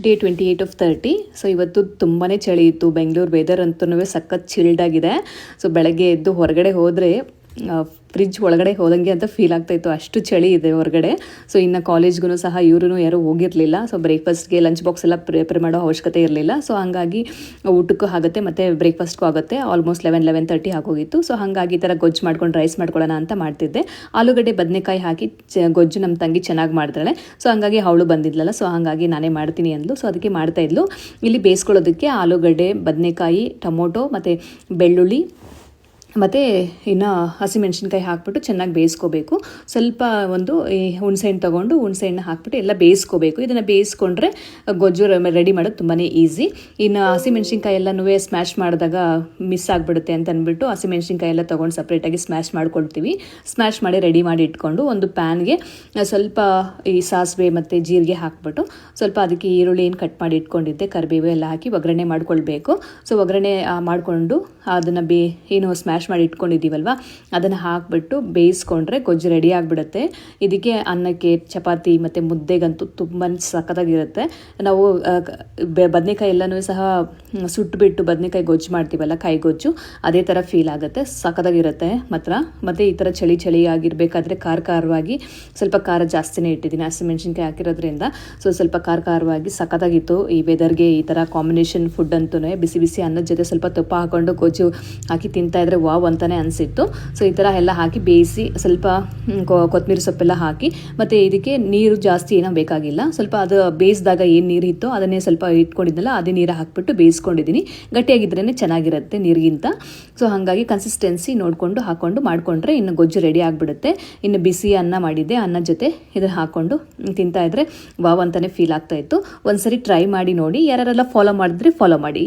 Day 28 of 30. So ಇವತ್ತು ತುಂಬಾ ಚಳಿ ಇತ್ತು. ಬೆಂಗಳೂರು ವೆದರ್ ಅಂತೂ ಸಖತ್ ಚಿಲ್ಡ್ ಆಗಿದೆ. ಸೊ ಬೆಳಗ್ಗೆ ಎದ್ದು ಹೊರಗಡೆ ಹೋದರೆ ಫ್ರಿಜ್ ಒಳಗಡೆ ಹೋದಂಗೆ ಅಂತ ಫೀಲ್ ಆಗ್ತಾಯಿತ್ತು, ಅಷ್ಟು ಚಳಿ ಇದೆ ಹೊರಗಡೆ. ಸೊ ಇನ್ನು ಕಾಲೇಜ್ಗೂ ಸಹ ಇವರು ಯಾರೂ ಹೋಗಿರಲಿಲ್ಲ. ಸೊ ಬ್ರೇಕ್ಫಾಸ್ಟ್ಗೆ ಲಂಚ್ ಬಾಕ್ಸ್ ಎಲ್ಲ ಪ್ರಿಪೇರ್ ಮಾಡೋ ಅವಶ್ಯಕತೆ ಇರಲಿಲ್ಲ. ಸೊ ಹಾಗಾಗಿ ಊಟಕ್ಕೂ ಆಗುತ್ತೆ ಮತ್ತು ಬ್ರೇಕ್ಫಾಸ್ಟ್ಗೂ ಆಗುತ್ತೆ. ಆಲ್ಮೋಸ್ಟ್ 11:30 ಆಗೋಗಿತ್ತು. ಸೊ ಹಾಗಾಗಿ ಈ ಥರ ಗೊಜ್ಜು ಮಾಡ್ಕೊಂಡು ರೈಸ್ ಮಾಡ್ಕೊಳ್ಳೋಣ ಅಂತ ಮಾಡ್ತಿದ್ದೆ. ಆಲೂಗಡ್ಡೆ ಬದನೆಕಾಯಿ ಹಾಕಿ ಗೊಜ್ಜು ನಮ್ಮ ತಂಗಿ ಚೆನ್ನಾಗಿ ಮಾಡ್ತಾಳೆ. ಸೊ ಹಾಗಾಗಿ ಅವಳು ಬಂದಿದ್ಲಲ್ಲ, ಸೊ ಹಾಗಾಗಿ ನಾನೇ ಮಾಡ್ತೀನಿ ಅಂದ್ಲು. ಸೊ ಅದಕ್ಕೆ ಮಾಡ್ತಾಯಿದ್ಲು. ಇಲ್ಲಿ ಬೇಯಿಸ್ಕೊಳ್ಳೋದಕ್ಕೆ ಆಲೂಗಡ್ಡೆ, ಬದನೆಕಾಯಿ, ಟೊಮೊಟೊ ಮತ್ತು ಬೆಳ್ಳುಳ್ಳಿ ಮತ್ತು ಇನ್ನು ಹಸಿಮೆಣ್ಸಿನ್ಕಾಯಿ ಹಾಕ್ಬಿಟ್ಟು ಚೆನ್ನಾಗಿ ಬೇಯಿಸ್ಕೋಬೇಕು. ಸ್ವಲ್ಪ ಒಂದು ಹುಣಸೆಹಣ್ಣು ತೊಗೊಂಡು ಹುಣಸೆಹಣ್ಣು ಹಾಕ್ಬಿಟ್ಟು ಎಲ್ಲ ಬೇಯಿಸ್ಕೋಬೇಕು. ಇದನ್ನು ಬೇಯಿಸ್ಕೊಂಡ್ರೆ ಗೊಜ್ಜು ರೆಡಿ ಮಾಡೋದು ತುಂಬಾ ಈಸಿ. ಇನ್ನು ಹಸಿಮೆಣ್ಸಿನ್ಕಾಯಿ ಎಲ್ಲನೂ ಸ್ಮ್ಯಾಶ್ ಮಾಡಿದಾಗ ಮಿಸ್ ಆಗಿಬಿಡುತ್ತೆ ಅಂತ ಅಂದ್ಬಿಟ್ಟು ಹಸಿಮೆಣ್ಸಿನ್ಕಾಯಿ ಎಲ್ಲ ತೊಗೊಂಡು ಸಪ್ರೇಟಾಗಿ ಸ್ಮ್ಯಾಶ್ ಮಾಡ್ಕೊಳ್ತೀವಿ. ಸ್ಮ್ಯಾಶ್ ಮಾಡಿ ರೆಡಿ ಮಾಡಿ ಇಟ್ಕೊಂಡು ಒಂದು ಪ್ಯಾನ್ಗೆ ಸ್ವಲ್ಪ ಈ ಸಾಸಿವೆ ಮತ್ತು ಜೀರಿಗೆ ಹಾಕ್ಬಿಟ್ಟು ಸ್ವಲ್ಪ ಅದಕ್ಕೆ ಈರುಳ್ಳಿ ಏನು ಕಟ್ ಮಾಡಿ ಇಟ್ಕೊಂಡಿದ್ದೆ, ಕರಿಬೇವು ಎಲ್ಲ ಹಾಕಿ ಒಗ್ಗರಣೆ ಮಾಡ್ಕೊಳ್ಬೇಕು. ಸೊ ಒಗ್ಗರಣೆ ಮಾಡಿಕೊಂಡು ಅದನ್ನು ಏನು ಸ್ಮ್ಯಾಶ್ ಮಾಡಿ ಇಟ್ಕೊಂಡಿದ್ದೀವಲ್ವ ಅದನ್ನು ಹಾಕಿಬಿಟ್ಟು ಬೇಯಿಸ್ಕೊಂಡ್ರೆ ಗೊಜ್ಜು ರೆಡಿ ಆಗಿಬಿಡುತ್ತೆ. ಇದಕ್ಕೆ ಅನ್ನಕ್ಕೆ, ಚಪಾತಿ ಮತ್ತು ಮುದ್ದೆಗಂತೂ ತುಂಬ ಸಖತ್ತಾಗಿರುತ್ತೆ. ನಾವು ಬದನೆಕಾಯಿ ಎಲ್ಲನೂ ಸಹ ಸುಟ್ಟುಬಿಟ್ಟು ಬದನೆಕಾಯಿ ಗೊಜ್ಜು ಮಾಡ್ತೀವಲ್ಲ, ಕಾಯಿ ಗೊಜ್ಜು, ಅದೇ ಥರ ಫೀಲ್ ಆಗುತ್ತೆ. ಸಖತ್ತಾಗಿರುತ್ತೆ ಮಾತ್ರ. ಮತ್ತು ಈ ಥರ ಚಳಿ ಆಗಿರಬೇಕಾದ್ರೆ ಖಾರವಾಗಿ ಸ್ವಲ್ಪ ಖಾರ ಜಾಸ್ತಿನೇ ಇಟ್ಟಿದ್ದೀನಿ, ಹಸಿಮೆಣ್ಸಿನ್ಕಾಯಿ ಹಾಕಿರೋದ್ರಿಂದ. ಸೊ ಸ್ವಲ್ಪ ಖಾರವಾಗಿ ಸಖತ್ತಾಗಿತ್ತು. ಈ ವೆದರ್ಗೆ ಈ ಥರ ಕಾಂಬಿನೇಷನ್ ಫುಡ್ ಅಂತೂ ಬಿಸಿ ಬಿಸಿ ಅನ್ನದ ಜೊತೆ ಸ್ವಲ್ಪ ತುಪ್ಪ ಹಾಕ್ಕೊಂಡು ಗೊಜ್ಜು ಹಾಕಿ ತಿಂತಾಯಿದ್ರೆ ವಾವ್ ಅಂತಲೇ ಅನಿಸಿತ್ತು. ಸೊ ಈ ಥರ ಎಲ್ಲ ಹಾಕಿ ಬೇಯಿಸಿ ಸ್ವಲ್ಪ ಕೊತ್ತಂಬರಿ ಸೊಪ್ಪೆಲ್ಲ ಹಾಕಿ, ಮತ್ತು ಇದಕ್ಕೆ ನೀರು ಜಾಸ್ತಿ ಏನೋ ಬೇಕಾಗಿಲ್ಲ. ಸ್ವಲ್ಪ ಅದು ಬೇಯಿಸಿದಾಗ ಏನು ನೀರು ಇತ್ತೋ ಅದನ್ನೇ ಸ್ವಲ್ಪ ಇಟ್ಕೊಂಡಿದ್ದಲ್ಲ, ಅದೇ ನೀರು ಹಾಕ್ಬಿಟ್ಟು ಬೇಯಿಸ್ಕೊಂಡಿದ್ದೀನಿ. ಗಟ್ಟಿಯಾಗಿದ್ರೇ ಚೆನ್ನಾಗಿರುತ್ತೆ ನೀರಿಗಿಂತ. ಸೊ ಹಾಗಾಗಿ ಕನ್ಸಿಸ್ಟೆನ್ಸಿ ನೋಡಿಕೊಂಡು ಹಾಕ್ಕೊಂಡು ಮಾಡಿಕೊಂಡ್ರೆ ಇನ್ನು ಗೊಜ್ಜು ರೆಡಿ ಆಗಿಬಿಡುತ್ತೆ. ಇನ್ನು ಬಿಸಿ ಅನ್ನ ಮಾಡಿದ್ದೆ, ಅನ್ನದ ಜೊತೆ ಇದನ್ನು ಹಾಕ್ಕೊಂಡು ತಿಂತಾಯಿದ್ರೆ ವಾವ್ ಅಂತಲೇ ಫೀಲ್ ಆಗ್ತಾಯಿತ್ತು. ಒಂದ್ಸರಿ ಟ್ರೈ ಮಾಡಿ ನೋಡಿ. ಯಾರೆಲ್ಲ ಫಾಲೋ ಮಾಡಿದ್ರೆ ಫಾಲೋ ಮಾಡಿ.